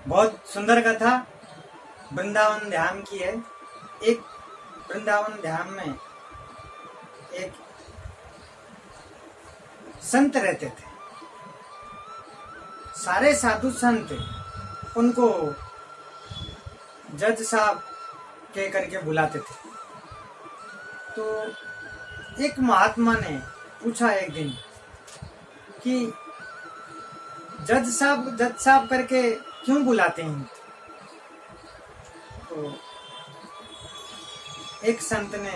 बहुत सुंदर कथा वृंदावन धाम की है। एक वृंदावन धाम में एक संत रहते थे। सारे साधु संत उनको जज साहब कह करके बुलाते थे। तो एक महात्मा ने पूछा एक दिन कि जज साहब करके क्यों बुलाते हैं। तो एक संत ने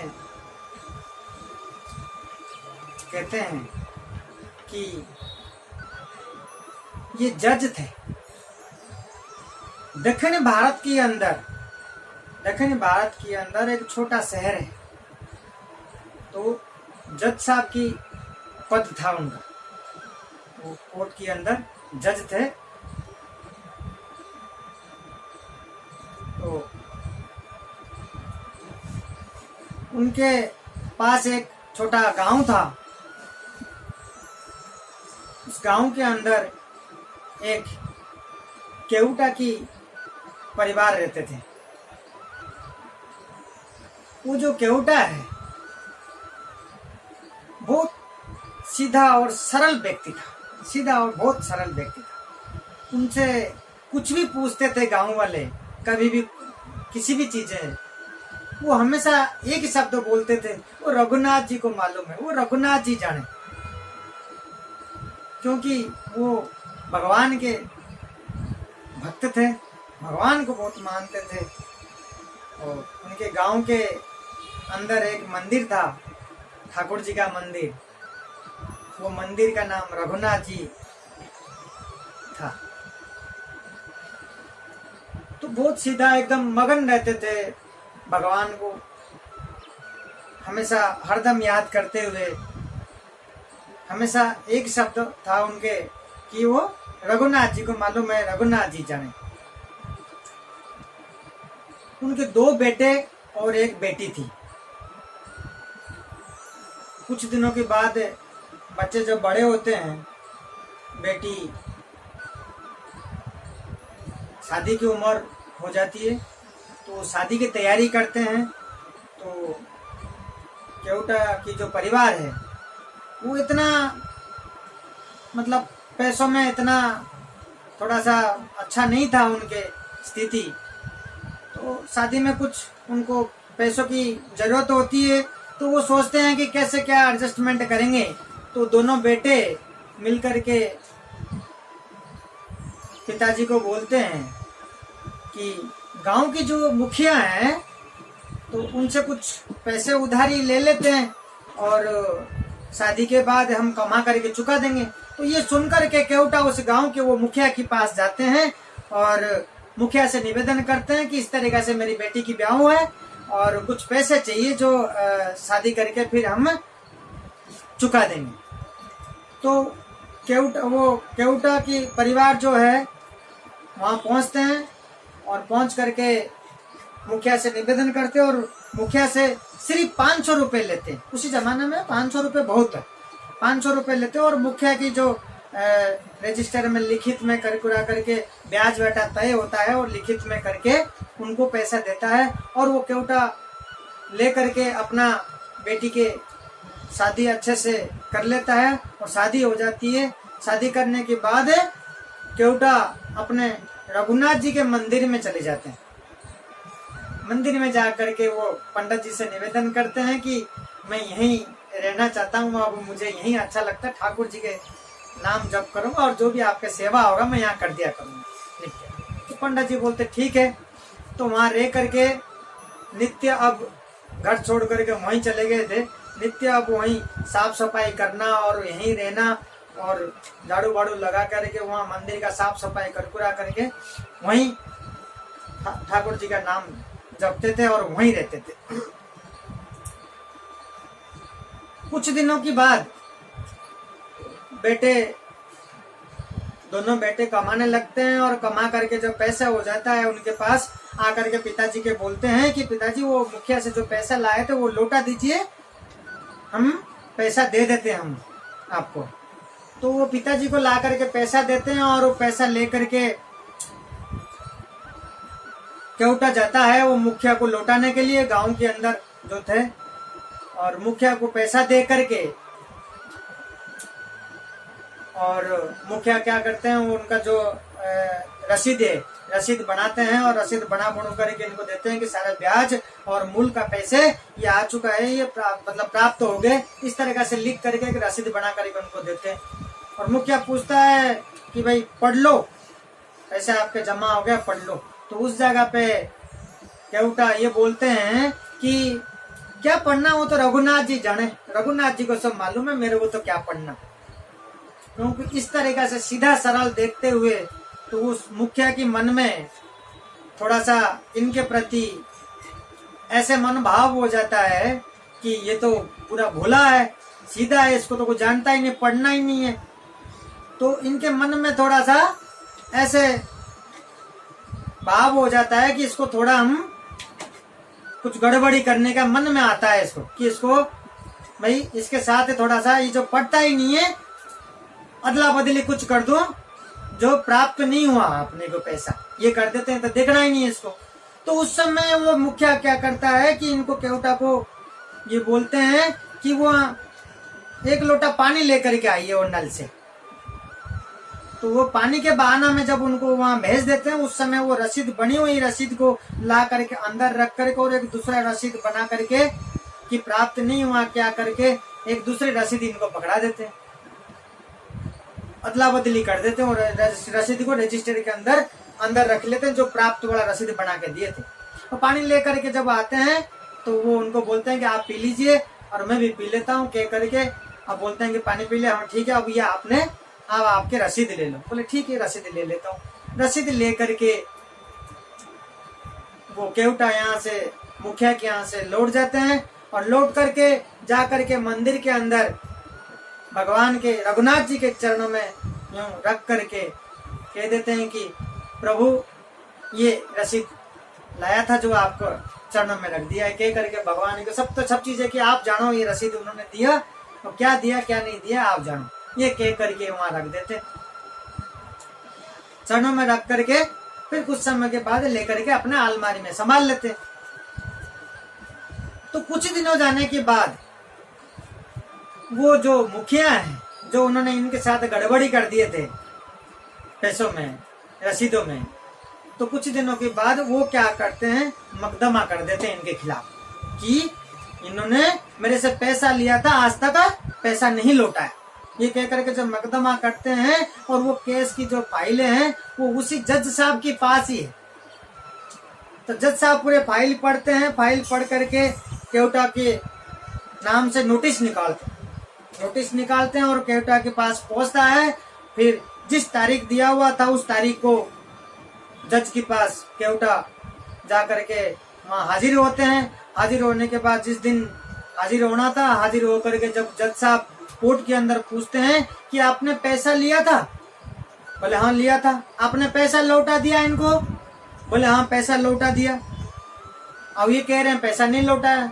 कहते हैं कि ये जज थे। दक्षिण भारत के अंदर एक छोटा शहर है। तो जज साहब की पद था उनका। वो कोर्ट के अंदर जज थे। तो उनके पास एक छोटा गांव था। उस गांव के अंदर एक केवटा की परिवार रहते थे। वो जो केवटा है बहुत सीधा और सरल व्यक्ति था। उनसे कुछ भी पूछते थे गांव वाले, कभी भी किसी भी चीजें, वो हमेशा एक ही शब्द बोलते थे, वो रघुनाथ जी को मालूम है, वो रघुनाथ जी जाने। क्योंकि वो भगवान के भक्त थे, भगवान को बहुत मानते थे। और उनके गांव के अंदर एक मंदिर था, ठाकुर जी का मंदिर। वो मंदिर का नाम रघुनाथ जी था। तो बहुत सीधा एकदम मगन रहते थे, भगवान को हमेशा हरदम याद करते हुए। हमेशा एक शब्द था उनके कि वो रघुनाथ जी को मालूम है, रघुनाथ जी जाने। उनके 2 बेटे और एक बेटी थी। कुछ दिनों के बाद बच्चे जब बड़े होते हैं, बेटी शादी की उम्र हो जाती है, तो शादी की तैयारी करते हैं। तो केवटा की जो परिवार है वो इतना मतलब पैसों में इतना थोड़ा सा अच्छा नहीं था उनके स्थिति। तो शादी में कुछ उनको पैसों की जरूरत होती है। तो वो सोचते हैं कि कैसे क्या एडजस्टमेंट करेंगे। तो दोनों बेटे मिलकर के पिताजी को बोलते हैं कि गांव की जो मुखिया हैं तो उनसे कुछ पैसे उधारी ले लेते हैं और शादी के बाद हम कमा करके चुका देंगे। तो ये सुनकर के केवटा उस गांव के वो मुखिया के पास जाते हैं और मुखिया से निवेदन करते हैं कि इस तरीके से मेरी बेटी की ब्याह है और कुछ पैसे चाहिए जो शादी करके फिर हम चुका देंगे। तो केवटा की परिवार जो है वहां पहुंचते हैं और पहुंच करके मुखिया से निवेदन करते हैं और मुखिया से सिर्फ 500 रुपए लेते हैं। उसी जमाने में 500 रुपए बहुत है। 500 रुपए लेते हैं और मुखिया की जो रजिस्टर में लिखित में करके ब्याज बैठा तय होता है और लिखित में करके उनको पैसा देता है। और वो केवटा ले करके अपना बेटी के शादी अच्छे से कर लेता है और शादी हो जाती है। शादी करने के बाद केवटा अपने रघुनाथ जी के मंदिर में चले जाते हैं। मंदिर में जा करके वो पंडित जी से निवेदन करते हैं कि मैं यहीं रहना चाहता हूँ, अब मुझे यहीं अच्छा लगता है, ठाकुर जी के नाम जप करूंगा और जो भी आपके सेवा होगा मैं यहाँ कर दिया करूंगा नित्य। तो पंडित जी बोलते ठीक है। तो वहां रह करके नित्य अब घर छोड़ करके वहीं चले गए थे। नित्य अब वहीं साफ सफाई करना और यहीं रहना और झाड़ू बाड़ू लगा करके वहां मंदिर का साफ सफाई करकुरा करके वहीं ठाकुर जी का नाम जपते थे और वहीं रहते थे। कुछ दिनों के बाद दोनों बेटे कमाने लगते हैं और कमा करके जब पैसा हो जाता है उनके पास आकर के पिताजी के बोलते हैं कि पिताजी वो मुखिया से जो पैसा लाए थे वो लौटा दीजिए, हम पैसा दे देते हैं हम आपको। तो वो पिताजी को ला करके पैसा देते हैं और वो पैसा ले करके केवटा जाता है वो मुखिया को लौटाने के लिए गांव के अंदर जो थे, और मुखिया को पैसा दे करके, और मुखिया क्या करते हैं, वो उनका जो रसीद है, रसीद बनाते हैं, और रसीद बना करके इनको देते हैं कि सारा ब्याज और मूल का पैसे ये आ चुका है, ये मतलब प्राप्त हो गए, इस तरीके से लिख करके एक रसीद बना करके उनको देते हैं। और मुखिया पूछता है कि भाई पढ़ लो, पैसे आपके जमा हो गया, पढ़ लो। तो उस जगह पे केवटा ये बोलते हैं कि क्या पढ़ना, वो तो रघुनाथ जी जाने, रघुनाथ जी को सब मालूम है, मेरे को तो क्या पढ़ना। क्योंकि इस तरीके से सीधा सरल देखते हुए तो उस मुखिया की मन में थोड़ा सा इनके प्रति ऐसे मन भाव हो जाता है कि ये तो पूरा भोला है, सीधा है, इसको तो कुछ जानता ही नहीं, पढ़ना ही नहीं है। तो इनके मन में थोड़ा सा ऐसे भाव हो जाता है कि इसको थोड़ा हम कुछ गड़बड़ी करने का मन में आता है इसको, कि इसको भाई इसके साथ थोड़ा सा, ये जो पढ़ता ही नहीं है, अदला बदली कुछ कर दो, जो प्राप्त नहीं हुआ अपने को पैसा, ये कर देते हैं, तो देखना ही नहीं है इसको। तो उस समय वो मुखिया क्या करता है कि इनको केवटा को ये बोलते हैं कि वो एक लोटा पानी लेकर के आइए वो नल से। तो वो पानी के बहाना में जब उनको वहां भेज देते हैं, उस समय वो रसीद, बनी हुई रसीद को ला करके अंदर रख करके और एक दूसरा रसीद बना करके कि प्राप्त नहीं हुआ क्या करके एक दूसरे रसीद इनको पकड़ा देते हैं, अदला बदली कर देते हैं, और रसीद को रजिस्टर के अंदर रख लेते हैं, जो प्राप्त वाला रसीद बना के दिए थे। तो पानी लेकर के जब आते हैं तो वो उनको बोलते हैं कि आप पी लीजिए और मैं भी पी लेता हूँ, कह करके अब बोलते हैं कि पानी पी ले, हम ठीक है, अब ये आपने, अब आपके रसीद ले लो। बोले ठीक है, रसीद ले लेता हूँ। रसीद ले करके वो केवटा यहाँ से, मुखिया के यहाँ से लौट जाते हैं, और लौट करके जा करके मंदिर के अंदर भगवान के, रघुनाथ जी के चरणों में यूं रख करके कह देते हैं कि प्रभु ये रसीद लाया था जो आपको चरणों में रख दिया है, कह करके भगवान को सब चीजें कि आप जानो, ये रसीद उन्होंने दिया, और क्या दिया क्या नहीं दिया आप जानो, ये कह करके वहां रख देते, चरणों में रख करके फिर कुछ समय के बाद लेकर के अपने अलमारी में संभाल लेते। तो कुछ दिनों जाने के बाद वो जो मुखिया है, जो उन्होंने इनके साथ गड़बड़ी कर दिए थे पैसों में, रसीदों में, तो कुछ दिनों के बाद वो क्या करते हैं, मुकदमा कर देते हैं इनके खिलाफ कि इन्होंने मेरे से पैसा लिया था, आज तक पैसा नहीं लौटाया, ये कह करके जब मुकदमा करते हैं। और वो केस की जो फाइलें हैं वो उसी जज साहब के पास ही है। तो जज साहब पूरे फाइल पढ़ते हैं, फाइल पढ़ करके केवटा के नाम से नोटिस निकालते हैं और केवटा के पास पहुंचता है। फिर जिस तारीख दिया हुआ था उस तारीख को जज के पास केवटा जा करके वहाँ हाजिर होते हैं। हाजिर होने के बाद जिस दिन हाजिर होना था, हाजिर होकर के जब जज साहब कोर्ट के अंदर पूछते हैं कि आपने पैसा लिया था, बोले हाँ लिया था। आपने पैसा लौटा दिया इनको, बोले हाँ पैसा लौटा दिया। अब ये कह रहे हैं पैसा नहीं लौटाया,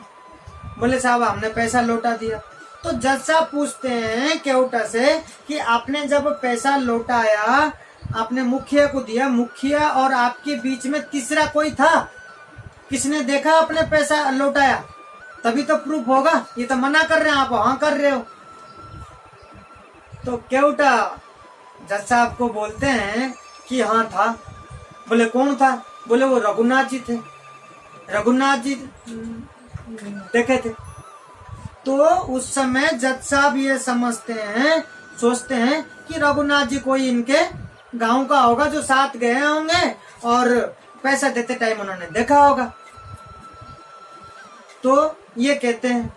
बोले साहब हमने पैसा लौटा दिया। तो जज साहब पूछते हैं केवटा से कि आपने जब पैसा लौटाया आपने मुखिया को दिया, मुखिया और आपके बीच में तीसरा कोई था, किसने देखा आपने पैसा लौटाया? तभी तो प्रूफ होगा। ये तो मना कर रहे हैं, आप हाँ कर रहे हो। तो केवटा जज साहब को बोलते हैं कि हाँ था। बोले कौन था? बोले वो रघुनाथ जी थे, रघुनाथ जी देखे थे। तो उस समय जज साहब ये समझते हैं, सोचते हैं कि रघुनाथ जी कोई इनके गांव का होगा जो साथ गए होंगे और पैसा देते टाइम उन्होंने देखा होगा। तो ये कहते हैं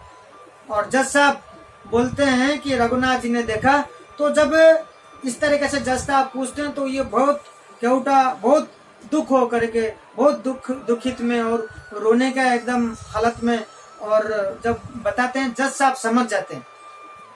और जज साहब बोलते हैं कि रघुनाथ जी ने देखा। तो जब इस तरीके से जज साहब पूछते हैं तो ये बहुत केवटा बहुत दुख हो करके, बहुत दुखित में और रोने का एकदम हालत में, और जब बताते हैं जज साहब समझ जाते हैं।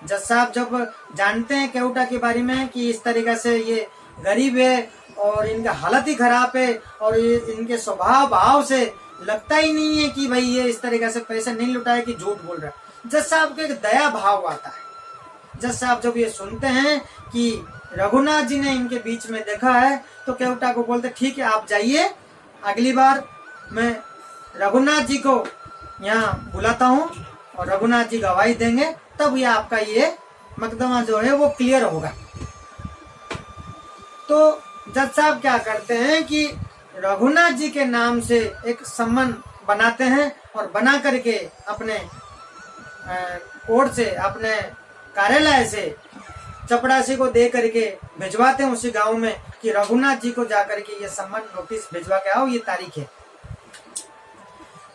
जज साहब जब जानते हैं केवटा के बारे में कि इस तरीके से ये गरीब है और इनका हालत ही खराब है और ये इनके स्वभाव भाव से लगता ही नहीं है कि भाई ये इस तरीके से पैसा नहीं लुटाया कि झूठ बोल रहा है। जज साहब को एक दया भाव आता है। जज साहब जब ये सुनते हैं कि रघुनाथ जी ने इनके बीच में देखा है तो केवटा को बोलते ठीक है आप जाइए, अगली बार मैं रघुनाथ जी को यहाँ बुलाता हूँ और रघुनाथ जी गवाही देंगे, तब ये आपका ये मुकदमा जो है वो क्लियर होगा। तो जज साहब क्या करते हैं कि रघुनाथ जी के नाम से एक सम्मन बनाते हैं और बना करके अपने कोर्ट से, अपने कार्यालय से चपड़ासी को दे करके भिजवाते हैं उसी गांव में कि रघुनाथ जी को जाकर के ये सम्मन नोटिस भिजवा के आओ, ये तारीख है।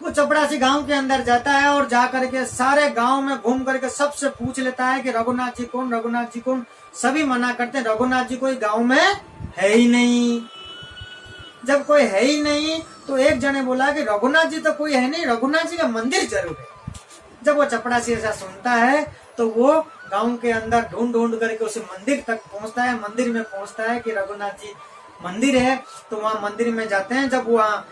वो चपड़ासी गांव के अंदर जाता है और जा करके सारे गांव में घूम करके सबसे पूछ लेता है कि रघुनाथ जी कौन, रघुनाथ जी कौन। सभी मना करते हैं, रघुनाथ जी कोई गांव में है ही नहीं। जब कोई है ही नहीं तो एक जने बोला कि रघुनाथ जी तो कोई है नहीं, रघुनाथ जी का मंदिर जरूर है। जब वो चपड़ासी ऐसा सुनता है तो वो गांव के अंदर ढूंढ ढूंढ करके उसे मंदिर तक पहुंचता है। मंदिर में पहुंचता है कि रघुनाथ जी मंदिर है, तो वहाँ मंदिर में जाते हैं। जब वहाँ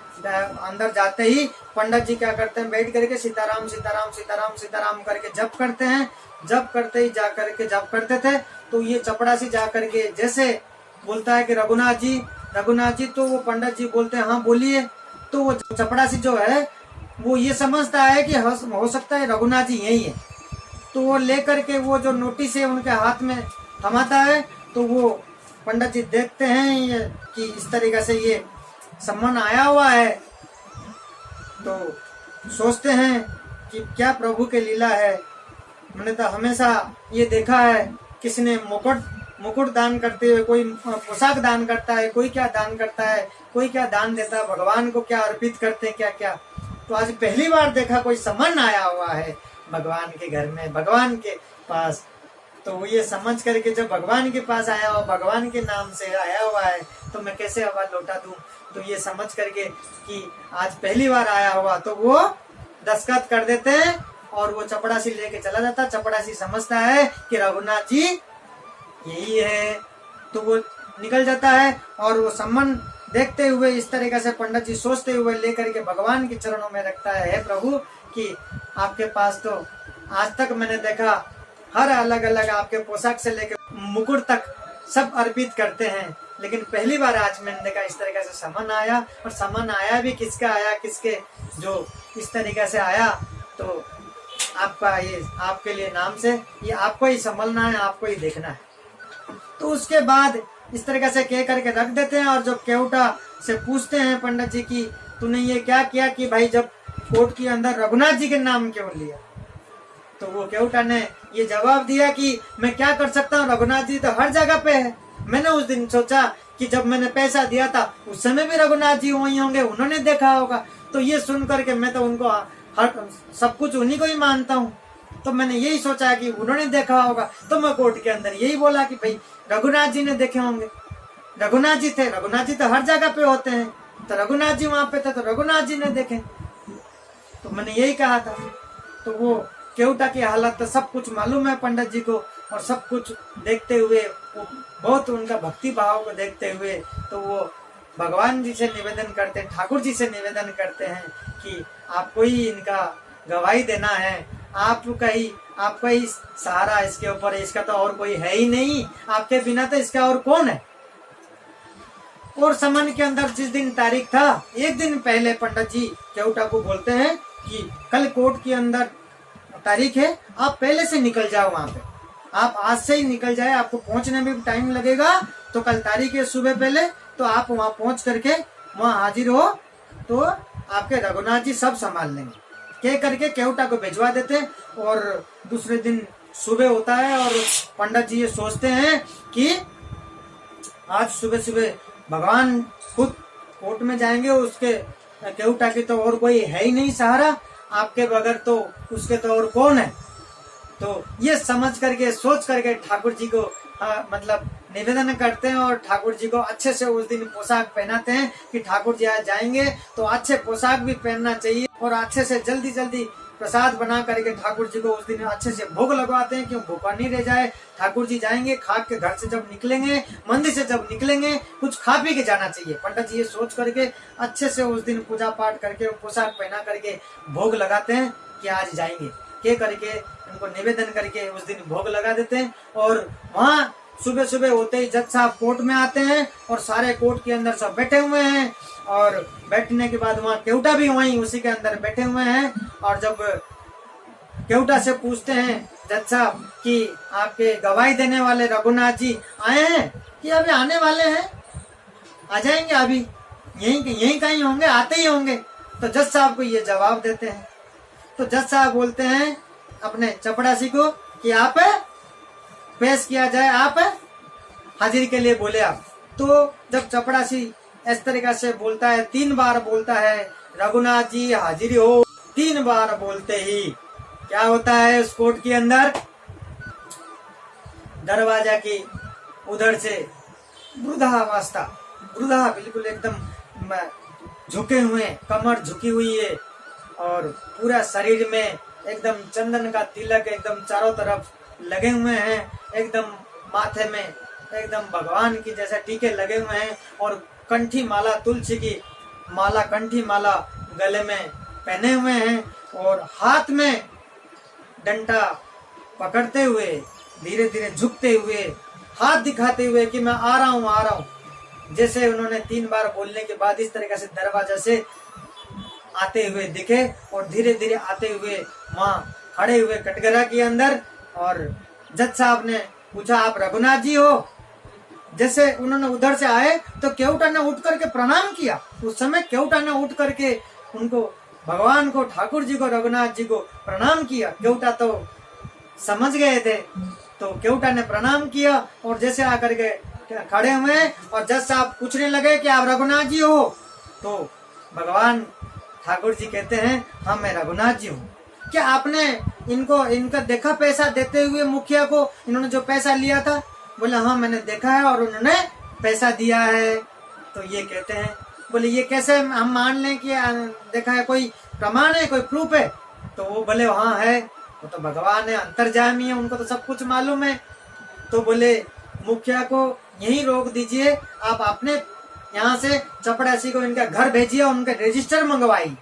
अंदर जाते ही पंडित जी क्या करते हैं, बैठ करके सीताराम सीताराम सीताराम सीताराम करके जप करते हैं। जप करते ही जा करके जप करते थे तो ये चपड़ासी जा करके जैसे बोलता है कि रघुनाथ जी, रघुनाथ जी, तो वो पंडित जी बोलते हैं हाँ बोलिए। तो वो चपड़ासी जो है वो ये समझता है कि हो सकता है रघुनाथ जी यही है। तो वो लेकर के वो जो नोटिस है उनके हाथ में थमाता है। तो वो पंडित जी देखते हैं ये कि इस तरीके से ये सम्मन आया हुआ है, तो सोचते हैं कि क्या प्रभु के लीला है। मैंने तो हमेशा ये देखा है किसी ने मुकुट दान करते हुए, कोई पोशाक दान करता है, कोई क्या दान करता है, कोई क्या दान देता है, भगवान को क्या अर्पित करते हैं, क्या क्या। तो आज पहली बार देखा कोई सम्मन आया हुआ है भगवान के घर में, भगवान के पास। तो वो ये समझ करके जब भगवान के पास आया हुआ, भगवान के नाम से आया हुआ है, तो मैं कैसे आवाज लौटा दूं। तो ये समझ करके कि आज पहली बार आया हुआ, तो वो दस्तखत कर देते हैं और वो चपड़ासी लेके चला जाता। चपड़ासी समझता है कि रघुनाथ जी यही है, तो वो निकल जाता है और वो सम्मन देखते हुए इस तरीके से पंडित जी सोचते हुए लेकर के भगवान के चरणों में रखता है, हे प्रभु कि आपके पास तो आज तक मैंने देखा हर अलग अलग आपके पोशाक से लेकर मुकुट तक सब अर्पित करते हैं, लेकिन पहली बार आज मैंने देखा इस तरीके से सम्मन आया। और सम्मन आया भी किसका आया, किसके जो इस तरीके से आया, तो आपका ये आपके लिए नाम से ये आपको ही संभलना है, आपको ही देखना है। तो उसके बाद इस तरीके से कह करके रख देते हैं। और जो केवटा से पूछते हैं पंडित जी की तूने ये क्या किया कि भाई जब कोर्ट के अंदर रघुनाथ जी के नाम क्यों लिया। तो वो केवटा ने ये जवाब दिया कि मैं क्या कर सकता हूँ, रघुनाथ जी तो हर जगह पे है। मैंने उस दिन सोचा कि जब मैंने पैसा दिया था उस समय भी रघुनाथ जी वही होंगे, उन्होंने देखा होगा। तो ये सुन करके मैं तो उनको हर सब कुछ उन्हीं को ही मानता हूँ, तो मैंने यही सोचा कि उन्होंने देखा होगा। तो मैं कोर्ट के अंदर यही बोला कि भाई रघुनाथ जी ने देखे होंगे, रघुनाथ जी थे, रघुनाथ जी तो हर जगह पे होते हैं, तो रघुनाथ जी वहां पे थे तो रघुनाथ जी ने देखे, तो मैंने यही कहा था। तो वो केवटा की हालत तो सब कुछ मालूम है पंडित जी को, और सब कुछ देखते हुए वो बहुत उनका भक्ति भाव को देखते हुए तो वो भगवान जी से निवेदन करते हैं, ठाकुर जी से निवेदन करते हैं कि आपको ही इनका गवाही देना है, आपका ही सहारा इसके ऊपर है, इसका तो और कोई है ही नहीं, आपके बिना तो इसका और कौन है। और सम्मन के अंदर जिस दिन तारीख था, एक दिन पहले पंडित जी केवटा को बोलते हैं कि कल कोर्ट के अंदर तारीख है, आप पहले से निकल जाओ वहां पे, आप आज से ही निकल जाए, आपको पहुंचने में भी टाइम लगेगा, तो कल तारीख है सुबह पहले, तो आप वहां पहुंच करके वहां हाजिर हो, तो आपके रघुनाथ जी सब संभाल लेंगे। कह करके केवटा को भिजवा देते हैं। और दूसरे दिन सुबह होता है और पंडित जी ये सोचते हैं कि आज सुबह सुबह भगवान खुद कोर्ट में जाएंगे, उसके केवटा की तो और कोई है ही नहीं सहारा, आपके बगैर तो उसके तो और कौन है। तो ये समझ करके सोच करके ठाकुर जी को मतलब निवेदन करते हैं और ठाकुर जी को अच्छे से उस दिन पोशाक पहनाते हैं कि ठाकुर जी आज जाएंगे तो अच्छे पोशाक भी पहनना चाहिए, और अच्छे से जल्दी जल्दी प्रसाद बना करके ठाकुर जी को उस दिन अच्छे से भोग लगवाते हैं, क्यों भूखा नहीं रह जाए। ठाकुर जी जाएंगे, खा के घर से जब निकलेंगे, मंदिर से जब निकलेंगे, कुछ खा पी के जाना चाहिए। पंडित जी ये सोच करके अच्छे से उस दिन पूजा पाठ करके पोशाक पहना करके भोग लगाते हैं कि आज जाएंगे, के करके उनको निवेदन करके उस दिन भोग लगा देते हैं। और वहाँ सुबह सुबह होते ही जज साहब कोर्ट में आते हैं और सारे कोर्ट के अंदर सब बैठे हुए हैं और बैठने के बाद वहाँ केवटा भी वहीं उसी के अंदर बैठे हुए हैं। और जब केवटा से पूछते हैं जज साहब कि आपके गवाही देने वाले रघुनाथ जी आए हैं कि अभी आने वाले हैं, आ जाएंगे, अभी यहीं कहीं होंगे, आते ही होंगे। तो जज साहब को ये जवाब देते हैं। तो जज साहब बोलते हैं अपने चपड़ासी को कि आप पेश किया जाए, आप हाजिर के लिए बोले आप। तो जब चपड़ासी इस तरीका से बोलता है, 3 बार बोलता है रघुनाथ जी हाजिर हो, 3 बार बोलते ही क्या होता है उस कोर्ट के अंदर, दरवाजा की उधर से वृद्धावस्था, वृद्धा बिल्कुल एकदम झुके हुए, कमर झुकी हुई है और पूरा शरीर में एकदम चंदन का तिलक एकदम चारों तरफ लगे हुए हैं, एकदम माथे में एकदम भगवान की जैसे टीके लगे हुए हैं और कंठी माला, तुलसी की माला, कंठी माला गले में पहने हुए हैं और हाथ में डंडा पकड़ते हुए धीरे धीरे झुकते हुए हाथ दिखाते हुए कि मैं आ रहा हूँ, आ रहा हूँ। जैसे उन्होंने 3 बार बोलने के बाद इस तरीके से दरवाजा से आते हुए दिखे और धीरे धीरे आते हुए वहाँ खड़े हुए कटघरा के अंदर। और जज साहब ने पूछा आप रघुनाथ जी हो? जैसे उन्होंने उधर से आए तो केवटा ने उठ करके प्रणाम किया। उस समय केवटा ने उठ करके उनको, भगवान को, ठाकुर जी को, रघुनाथ जी को प्रणाम किया। केवटा तो समझ गए थे, तो केवटा ने प्रणाम किया और जैसे आकर के खड़े हुए और जज साहब पूछने लगे कि आप रघुनाथ जी हो? तो भगवान ठाकुर जी कहते हैं हाँ मैं रघुनाथ जी हूँ। क्या आपने इनका देखा पैसा देते हुए मुखिया को, इन्होंने जो पैसा लिया था? बोले हाँ मैंने देखा है और उन्होंने पैसा दिया है। तो ये कहते हैं, बोले ये कैसे हम मान लें कि देखा है, कोई प्रमाण है, कोई प्रूफ है? तो वो बोले हाँ है, वो तो भगवान है, अंतर्जामी है, उनको तो सब कुछ मालूम है। तो बोले मुखिया को यहीं रोक दीजिए, आप अपने यहाँ से चपड़ासी को इनका घर भेजिए और उनका रजिस्टर मंगवाई।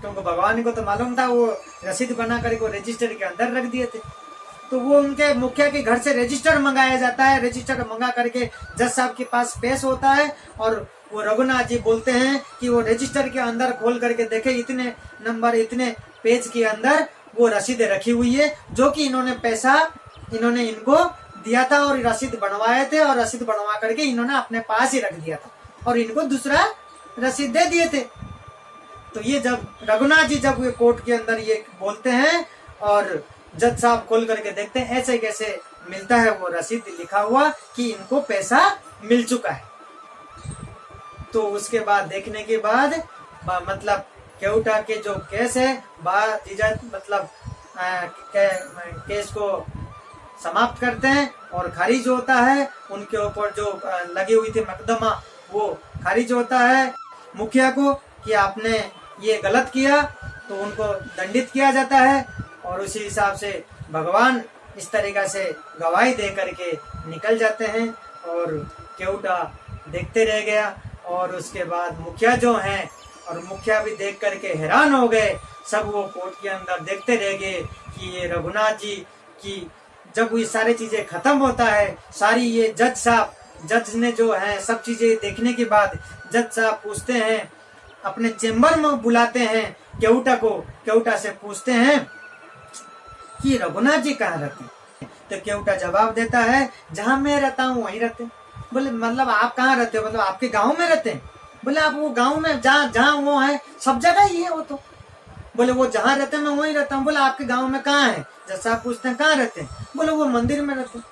क्योंकि भगवान को तो मालूम था, वो रसीद बना कर रजिस्टर के अंदर रख दिए थे। तो वो उनके मुखिया के घर से रजिस्टर मंगाया जाता है। रजिस्टर मंगा करके जज साहब के पास पेश होता है और वो रघुनाथ जी बोलते हैं कि वो रजिस्टर के अंदर खोल करके देखे, इतने नंबर, इतने पेज के अंदर वो रसीद रखी हुई है जो कि इन्होंने पैसा इन्होंने इनको दिया था और रसीद बनवाए थे और रसीद बनवा करके इन्होंने अपने पास ही रख दिया था और इनको दूसरा रसीद दे दिए थे। तो ये जब रघुनाथ जी जब ये कोर्ट के अंदर ये बोलते हैं और जज साहब खोल करके देखते हैं ऐसे कैसे मिलता है वो रसीद लिखा हुआ कि इनको पैसा मिल चुका है। तो उसके बाद देखने के बाद मतलब केवटा के जो केस है मतलब केस को समाप्त करते हैं और खारिज होता है। उनके ऊपर जो लगी हुई थी मुकदमा वो खारिज होता है। मुखिया को कि आपने ये गलत किया तो उनको दंडित किया जाता है और उसी हिसाब से भगवान इस तरीका से गवाही दे करके निकल जाते हैं। और केवटा देखते रह गया और उसके बाद मुखिया जो हैं और मुखिया भी देख करके हैरान हो गए। सब वो कोर्ट के अंदर देखते रह गए कि ये रघुनाथ जी की जब ये सारी चीजें खत्म होता है, सारी ये जज ने जो है सब चीजें देखने के बाद जज साहब पूछते हैं, अपने चेम्बर में बुलाते हैं केवटा को। केवटा से पूछते हैं कि रघुनाथ जी कहाँ रहते हैं? तो केवटा जवाब देता है जहाँ मैं रहता हूँ वहीं रहते हैं। बोले मतलब आप कहाँ रहते हो? मतलब आपके गांव में रहते हैं? बोले आप वो गांव में जहाँ वो है सब जगह ही है वो तो। बोले वो जहाँ रहते हैं मैं वहीं रहता हूँ। बोले आपके गांव में कहाँ है? जज साहब पूछते हैं कहाँ रहते हैं? बोले वो मंदिर में रहते हैं।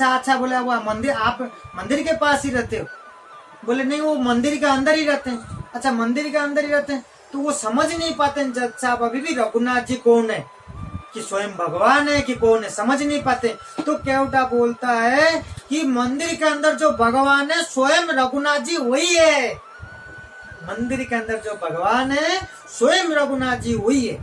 अच्छा बोले वो मंदिर, आप मंदिर के पास ही रहते हो? बोले नहीं वो मंदिर के अंदर ही रहते हैं। अच्छा मंदिर के अंदर ही रहते हैं। तो वो समझ नहीं पाते जज साहब अभी भी रघुनाथ जी कौन है, कि स्वयं भगवान है कि कौन है, समझ नहीं पाते। तो केवटा बोलता है कि मंदिर के अंदर जो भगवान है स्वयं रघुनाथ जी वही है। मंदिर के अंदर जो भगवान है स्वयं रघुनाथ जी वही है।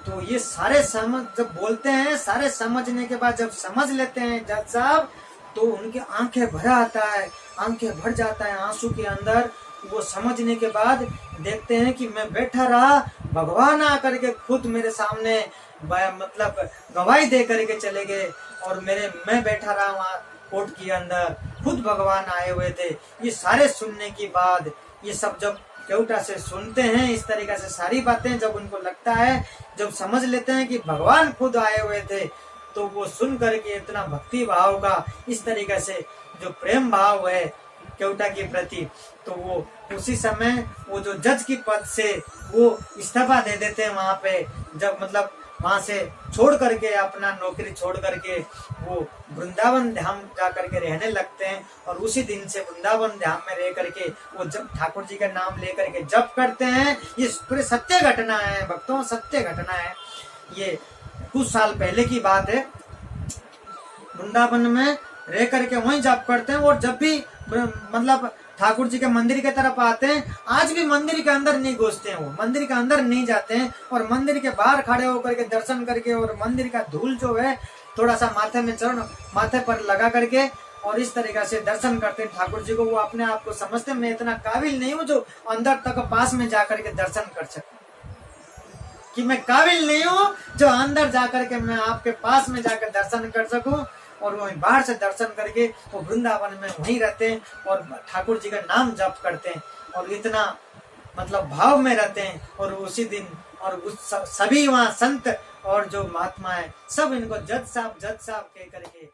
तो ये सारे समझ जब बोलते हैं, सारे समझने के बाद जब समझ लेते हैं जज साहब, तो उनकी आंखें भर आता है, आंखें भर जाता है आंसू के अंदर। वो समझने के बाद देखते हैं कि मैं बैठा रहा, भगवान आकर के खुद मेरे सामने मतलब गवाही दे करके चले गए और मैं बैठा रहा वहाँ कोर्ट के अंदर खुद भगवान आए हुए थे। ये सारे सुनने के बाद ये सब जब केवटा से सुनते हैं, इस तरीके से सारी बातें जब उनको लगता है, जब समझ लेते हैं कि भगवान खुद आए हुए थे, तो वो सुन करके इतना भक्ति भाव का, इस तरीके से जो प्रेम भाव है केवटा के प्रति, तो वो उसी समय वो जो जज की पद से वो इस्तीफा दे देते हैं वहां पे। जब मतलब वहां से छोड़ करके, अपना नौकरी छोड़ करके वो वृंदावन धाम जा करके रहने लगते हैं। और उसी दिन से वृंदावन धाम में रह करके वो जब ठाकुर जी का नाम लेकर के जप करते हैं। ये पूरे सत्य घटना है भक्तों, सत्य घटना है। ये कुछ साल पहले की बात है। वृंदावन में रह करके वहीं जप करते हैं, और जब भी मतलब ठाकुर जी के मंदिर की तरफ आते हैं, आज भी मंदिर के अंदर नहीं घुसते हैं, वो मंदिर के अंदर नहीं जाते हैं, और मंदिर के बाहर खड़े होकर के दर्शन करके, और मंदिर का धूल जो है थोड़ा सा माथे में चरण माथे पर लगा करके, और इस तरीके से दर्शन करते हैं ठाकुर जी को। वो अपने आप को समझते मैं इतना काबिल नहीं हूँ जो अंदर तक पास में जाकर के दर्शन कर सकूं, कि मैं काबिल नहीं हूँ जो अंदर जाकर के मैं आपके पास में जाकर दर्शन कर सकूं। और वहीं बाहर से दर्शन करके वो वृंदावन में वहीं रहते हैं और ठाकुर जी का नाम जप करते हैं, और इतना मतलब भाव में रहते हैं। और उसी दिन और उस सभी वहाँ संत और जो महात्मा है सब इनको जज साहब कह करके